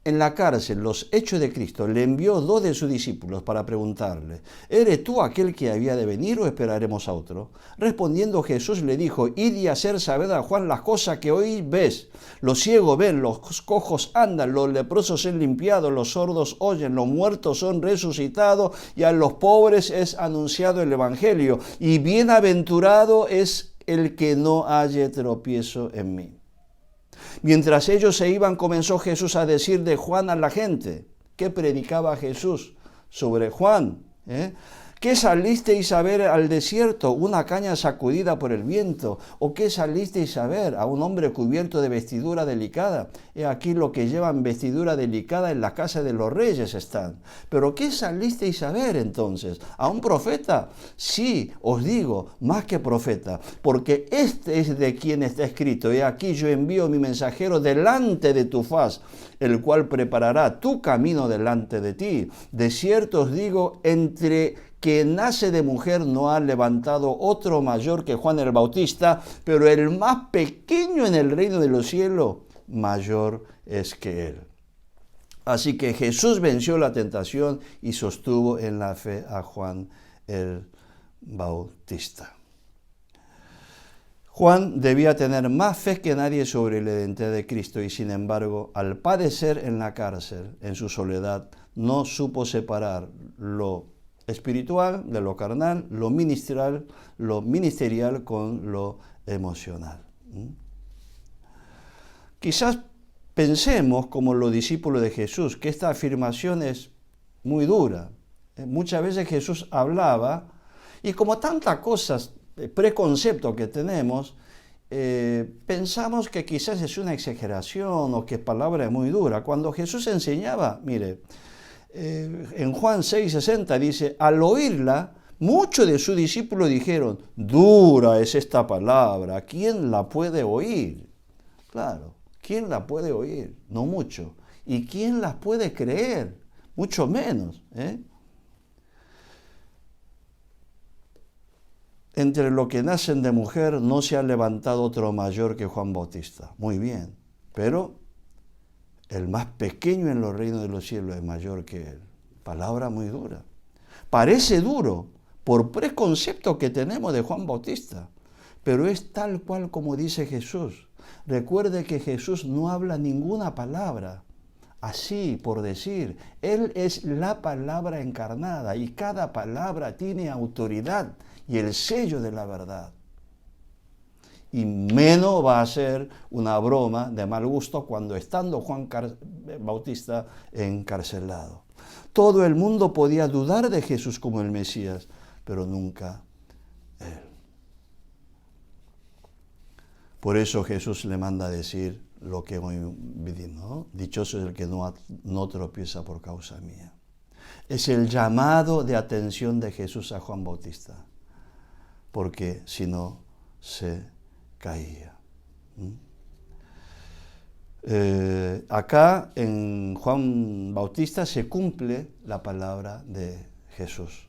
en la cárcel los hechos de Cristo, le envió 2 de sus discípulos para preguntarle, ¿eres tú aquel que había de venir o esperaremos a otro? Respondiendo Jesús le dijo, id y hacer saber a Juan las cosas que hoy ves. Los ciegos ven, los cojos andan, los leprosos son limpiados, los sordos oyen, los muertos son resucitados y a los pobres es anunciado el Evangelio. Y bienaventurado es el que no halle tropiezo en mí. Mientras ellos se iban, comenzó Jesús a decir de Juan a la gente. ¿Qué predicaba Jesús sobre Juan? ¿Qué salisteis a ver al desierto? ¿Una caña sacudida por el viento? ¿O qué salisteis a ver? ¿A un hombre cubierto de vestidura delicada? He aquí lo que llevan vestidura delicada en la casa de los reyes están. ¿Pero qué salisteis a ver entonces? ¿A un profeta? Sí, os digo, más que profeta, porque este es de quien está escrito. He aquí yo envío mi mensajero delante de tu faz, el cual preparará tu camino delante de ti. De cierto os digo, entre que nace de mujer no ha levantado otro mayor que Juan el Bautista, pero el más pequeño en el reino de los cielos, mayor es que él. Así que Jesús venció la tentación y sostuvo en la fe a Juan el Bautista. Juan debía tener más fe que nadie sobre la identidad de Cristo y sin embargo, al padecer en la cárcel, en su soledad, no supo separar lo espiritual de lo carnal, lo ministerial con lo emocional. Quizás pensemos, como los discípulos de Jesús, que esta afirmación es muy dura. Muchas veces Jesús hablaba, y como tantas cosas, preconceptos que tenemos, pensamos que quizás es una exageración o que palabra es muy dura. Cuando Jesús enseñaba, mire, en Juan 6:60 dice, al oírla, muchos de sus discípulos dijeron, dura es esta palabra, ¿quién la puede oír? Claro, ¿quién la puede oír? No mucho. ¿Y quién las puede creer? Mucho menos. Entre los que nacen de mujer no se ha levantado otro mayor que Juan Bautista. Muy bien, pero el más pequeño en los reinos de los cielos es mayor que él. Palabra muy dura. Parece duro por preconcepto que tenemos de Juan Bautista, pero es tal cual como dice Jesús. Recuerde que Jesús no habla ninguna palabra así por decir. Él es la palabra encarnada y cada palabra tiene autoridad y el sello de la verdad. Y menos va a ser una broma de mal gusto cuando estando Juan Bautista encarcelado. Todo el mundo podía dudar de Jesús como el Mesías, pero nunca él. Por eso Jesús le manda a decir lo que hoy vivimos, ¿no? Dichoso es el que no tropieza por causa mía. Es el llamado de atención de Jesús a Juan Bautista, porque si no se caía. Acá en Juan Bautista se cumple la palabra de Jesús.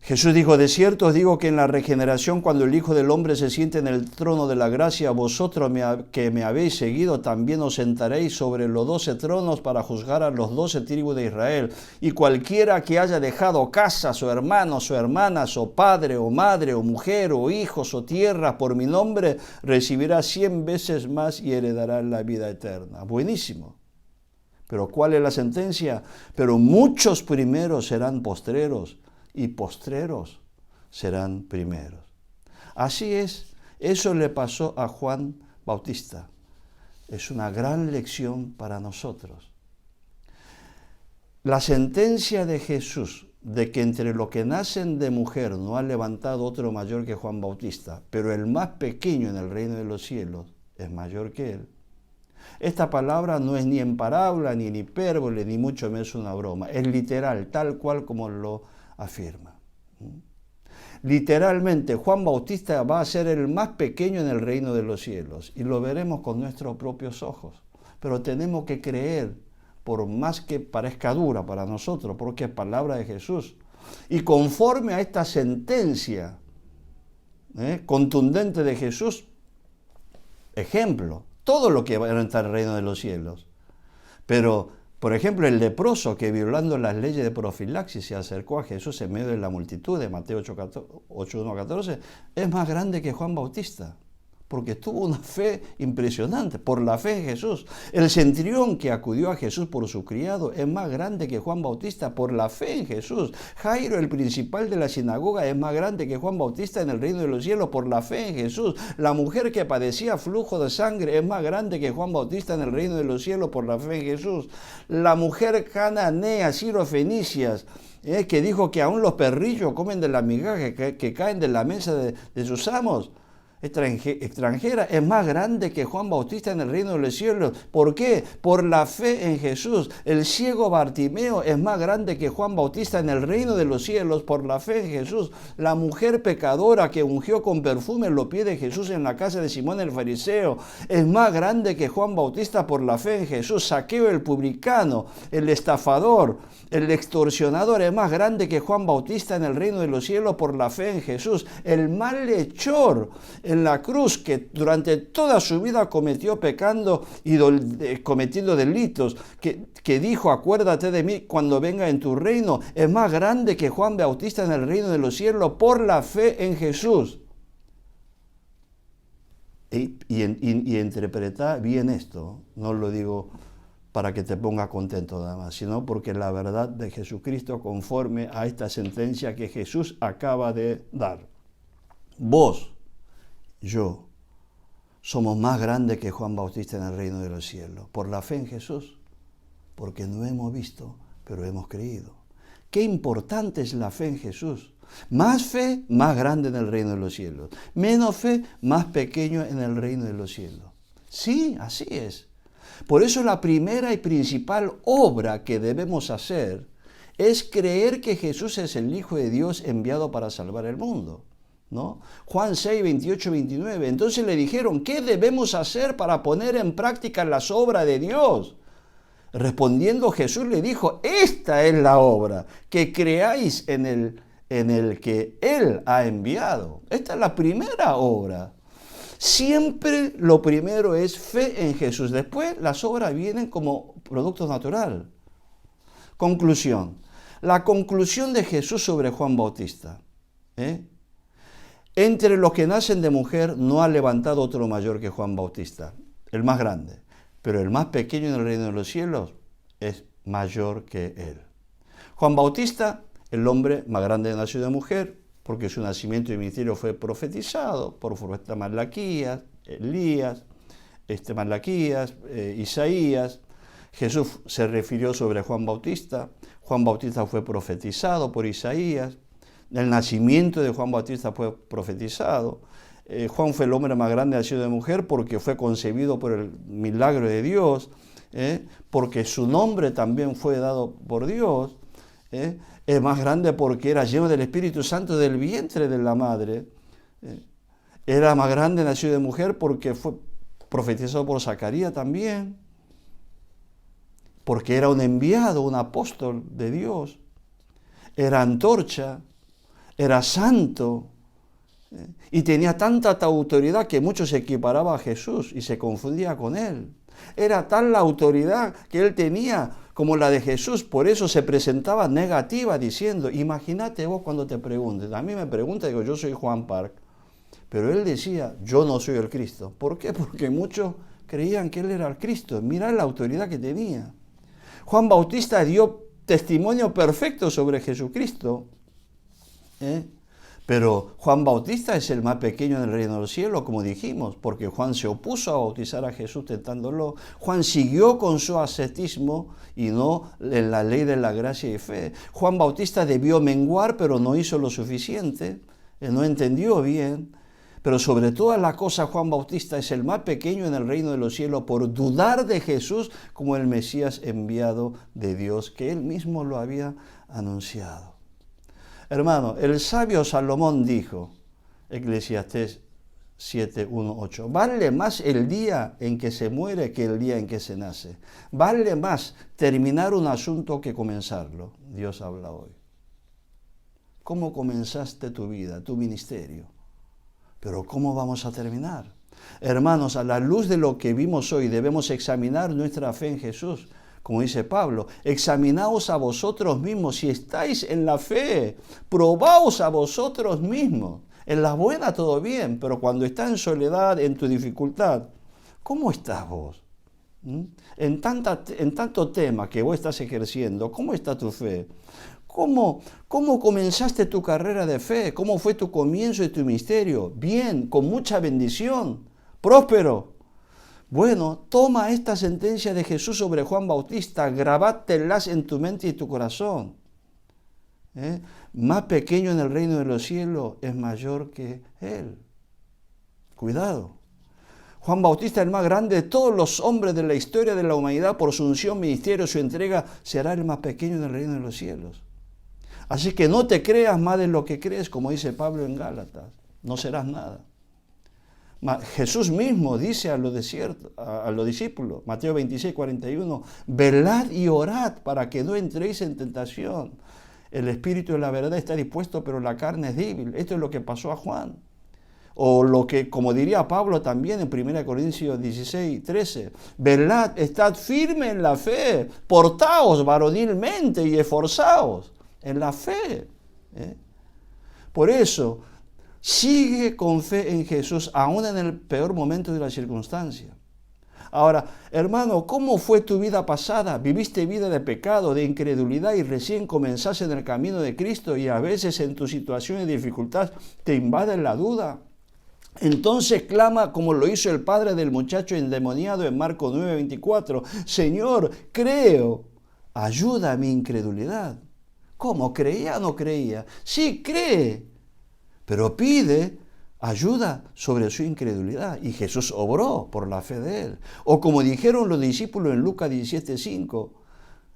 Jesús dijo, de cierto os digo que en la regeneración, cuando el Hijo del Hombre se siente en el trono de la gracia, vosotros que me habéis seguido, también os sentaréis sobre los 12 tronos para juzgar a los 12 tribus de Israel. Y cualquiera que haya dejado casas, o hermanos, o hermanas, o padre, o madre, o mujer, o hijos, o tierras, por mi nombre, recibirá 100 veces más y heredará la vida eterna. Buenísimo. Pero ¿cuál es la sentencia? Pero muchos primeros serán postreros, y postreros serán primeros. Así es, eso le pasó a Juan Bautista. Es una gran lección para nosotros. La sentencia de Jesús de que entre los que nacen de mujer no ha levantado otro mayor que Juan Bautista, pero el más pequeño en el reino de los cielos es mayor que él. Esta palabra no es ni en parábola, ni en hipérbole, ni mucho menos una broma. Es literal, tal cual como lo afirma. Literalmente, Juan Bautista va a ser el más pequeño en el reino de los cielos. Y lo veremos con nuestros propios ojos. Pero tenemos que creer, por más que parezca dura para nosotros, porque es palabra de Jesús. Y conforme a esta sentencia contundente de Jesús, ejemplo, todo lo que va a entrar al reino de los cielos. Pero, por ejemplo, el leproso que violando las leyes de profilaxis se acercó a Jesús en medio de la multitud, de Mateo 8:1-14, es más grande que Juan Bautista, porque tuvo una fe impresionante, por la fe en Jesús. El centurión que acudió a Jesús por su criado es más grande que Juan Bautista por la fe en Jesús. Jairo, el principal de la sinagoga, es más grande que Juan Bautista en el reino de los cielos por la fe en Jesús. La mujer que padecía flujo de sangre es más grande que Juan Bautista en el reino de los cielos por la fe en Jesús. La mujer cananea, sirofenicias, que dijo que aún los perrillos comen de las migajas que caen de la mesa de sus amos, extranjera, es más grande que Juan Bautista en el reino de los cielos. ¿Por qué? Por la fe en Jesús. El ciego Bartimeo es más grande que Juan Bautista en el reino de los cielos por la fe en Jesús. La mujer pecadora que ungió con perfume los pies de Jesús en la casa de Simón el fariseo es más grande que Juan Bautista por la fe en Jesús. Zaqueo el publicano, el estafador, el extorsionador es más grande que Juan Bautista en el reino de los cielos por la fe en Jesús. El malhechor en la cruz, que durante toda su vida cometió pecando y cometiendo delitos, que dijo, acuérdate de mí cuando venga en tu reino, es más grande que Juan Bautista en el reino de los cielos por la fe en Jesús. Y interpreta bien esto, no lo digo para que te ponga contento nada más, sino porque la verdad de Jesucristo conforme a esta sentencia que Jesús acaba de dar. Vos, yo, somos más grandes que Juan Bautista en el reino de los cielos, por la fe en Jesús, porque no hemos visto, pero hemos creído. Qué importante es la fe en Jesús. Más fe, más grande en el reino de los cielos. Menos fe, más pequeño en el reino de los cielos. Sí, así es. Por eso la primera y principal obra que debemos hacer es creer que Jesús es el Hijo de Dios enviado para salvar el mundo, ¿no? Juan 6, 28, 29. Entonces le dijeron, ¿qué debemos hacer para poner en práctica las obras de Dios? Respondiendo Jesús le dijo, esta es la obra, que creáis en el que Él ha enviado. Esta es la primera obra. Siempre lo primero es fe en Jesús. Después las obras vienen como producto natural. Conclusión. La conclusión de Jesús sobre Juan Bautista. Entre los que nacen de mujer no ha levantado otro mayor que Juan Bautista, el más grande. Pero el más pequeño en el reino de los cielos es mayor que él. Juan Bautista, el hombre más grande nació de mujer, porque su nacimiento y ministerio fue profetizado por profeta Malaquías, Elías, Isaías. Jesús se refirió sobre Juan Bautista. Juan Bautista fue profetizado por Isaías. El nacimiento de Juan Bautista fue profetizado. Juan fue el hombre más grande nacido de mujer porque fue concebido por el milagro de Dios, porque su nombre también fue dado por Dios. Es más grande porque era lleno del Espíritu Santo del vientre de la madre. Era más grande nacido de mujer porque fue profetizado por Zacarías también, porque era un enviado, un apóstol de Dios. Era antorcha, era santo, y tenía tanta autoridad que muchos se equiparaban a Jesús y se confundía con él. Era tal la autoridad que él tenía como la de Jesús, por eso se presentaba negativa diciendo, imagínate vos cuando te pregunten, a mí me preguntan, digo, yo soy Juan Park, pero él decía, yo no soy el Cristo. ¿Por qué? Porque muchos creían que él era el Cristo. Mirá la autoridad que tenía. Juan Bautista dio testimonio perfecto sobre Jesucristo, Pero Juan Bautista es el más pequeño en el reino de los cielos, como dijimos, porque Juan se opuso a bautizar a Jesús tentándolo. Juan siguió con su ascetismo y no en la ley de la gracia y fe. Juan Bautista debió menguar, pero no hizo lo suficiente, no entendió bien. Pero sobre todas las cosas, Juan Bautista es el más pequeño en el reino de los cielos por dudar de Jesús como el Mesías enviado de Dios, que él mismo lo había anunciado. Hermano, el sabio Salomón dijo, Eclesiastés 7:1-8, vale más el día en que se muere que el día en que se nace. Vale más terminar un asunto que comenzarlo. Dios habla hoy. ¿Cómo comenzaste tu vida, tu ministerio? Pero ¿cómo vamos a terminar? Hermanos, a la luz de lo que vimos hoy, debemos examinar nuestra fe en Jesús. Como dice Pablo, examinaos a vosotros mismos si estáis en la fe. Probaos a vosotros mismos. En la buena todo bien, pero cuando estás en soledad, en tu dificultad, ¿cómo estás vos? En tanto tema que vos estás ejerciendo, ¿cómo está tu fe? ¿Cómo comenzaste tu carrera de fe? ¿Cómo fue tu comienzo de tu ministerio? Bien, con mucha bendición, próspero. Bueno, toma esta sentencia de Jesús sobre Juan Bautista, grabátelas en tu mente y tu corazón. Más pequeño en el reino de los cielos es mayor que él. Cuidado. Juan Bautista, el más grande de todos los hombres de la historia de la humanidad, por su unción, ministerio, su entrega, será el más pequeño en el reino de los cielos. Así que no te creas más de lo que crees, como dice Pablo en Gálatas. No serás nada. Jesús mismo dice a los discípulos, Mateo 26:41, velad y orad para que no entréis en tentación. El espíritu de la verdad está dispuesto, pero la carne es débil. Esto es lo que pasó a Juan. O lo que, como diría Pablo también en 1 Corintios 16:13, velad, estad firme en la fe, portaos varonilmente y esforzaos en la fe. Por eso, sigue con fe en Jesús, aún en el peor momento de la circunstancia. Ahora, hermano, ¿cómo fue tu vida pasada? ¿Viviste vida de pecado, de incredulidad y recién comenzaste en el camino de Cristo y a veces en tu situación de dificultad te invade la duda? Entonces clama como lo hizo el padre del muchacho endemoniado en Marcos 9:24, Señor, creo, ayuda a mi incredulidad. ¿Cómo? ¿Creía o no creía? Sí, cree, pero pide ayuda sobre su incredulidad. Y Jesús obró por la fe de él. O como dijeron los discípulos en Lucas 17:5,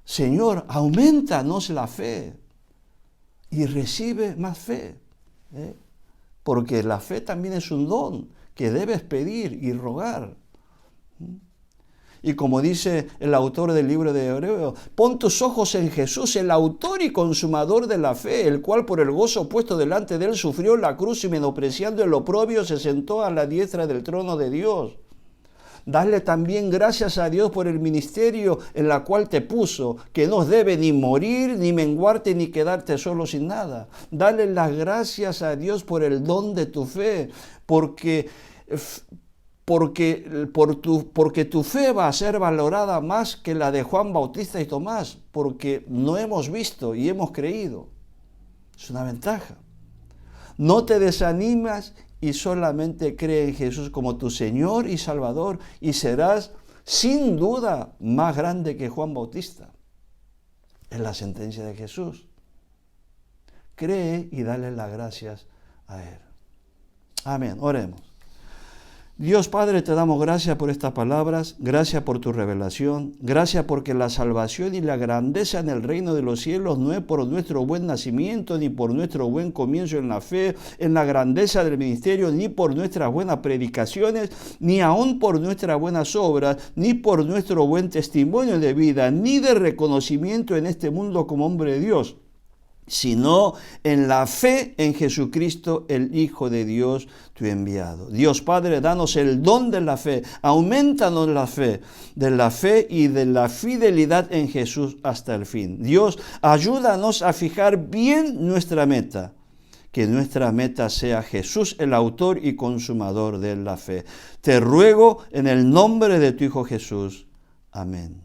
Señor, aumentanos la fe y recibe más fe. Porque la fe también es un don que debes pedir y rogar. Y como dice el autor del libro de Hebreos, pon tus ojos en Jesús, el autor y consumador de la fe, el cual por el gozo puesto delante de él sufrió la cruz y menospreciando el oprobio se sentó a la diestra del trono de Dios. Dale también gracias a Dios por el ministerio en la cual te puso, que no debe ni morir, ni menguarte, ni quedarte solo sin nada. Dale las gracias a Dios por el don de tu fe, porque tu fe va a ser valorada más que la de Juan Bautista y Tomás, porque no hemos visto y hemos creído. Es una ventaja. No te desanimas y solamente cree en Jesús como tu Señor y Salvador y serás sin duda más grande que Juan Bautista. Es la sentencia de Jesús. Cree y dale las gracias a Él. Amén. Oremos. Dios Padre, te damos gracias por estas palabras, gracias por tu revelación, gracias porque la salvación y la grandeza en el reino de los cielos no es por nuestro buen nacimiento, ni por nuestro buen comienzo en la fe, en la grandeza del ministerio, ni por nuestras buenas predicaciones, ni aún por nuestras buenas obras, ni por nuestro buen testimonio de vida, ni de reconocimiento en este mundo como hombre de Dios, sino en la fe en Jesucristo, el Hijo de Dios, tu enviado. Dios Padre, danos el don de la fe, aumentanos la fe y de la fidelidad en Jesús hasta el fin. Dios, ayúdanos a fijar bien nuestra meta, que nuestra meta sea Jesús, el autor y consumador de la fe. Te ruego en el nombre de tu Hijo Jesús. Amén.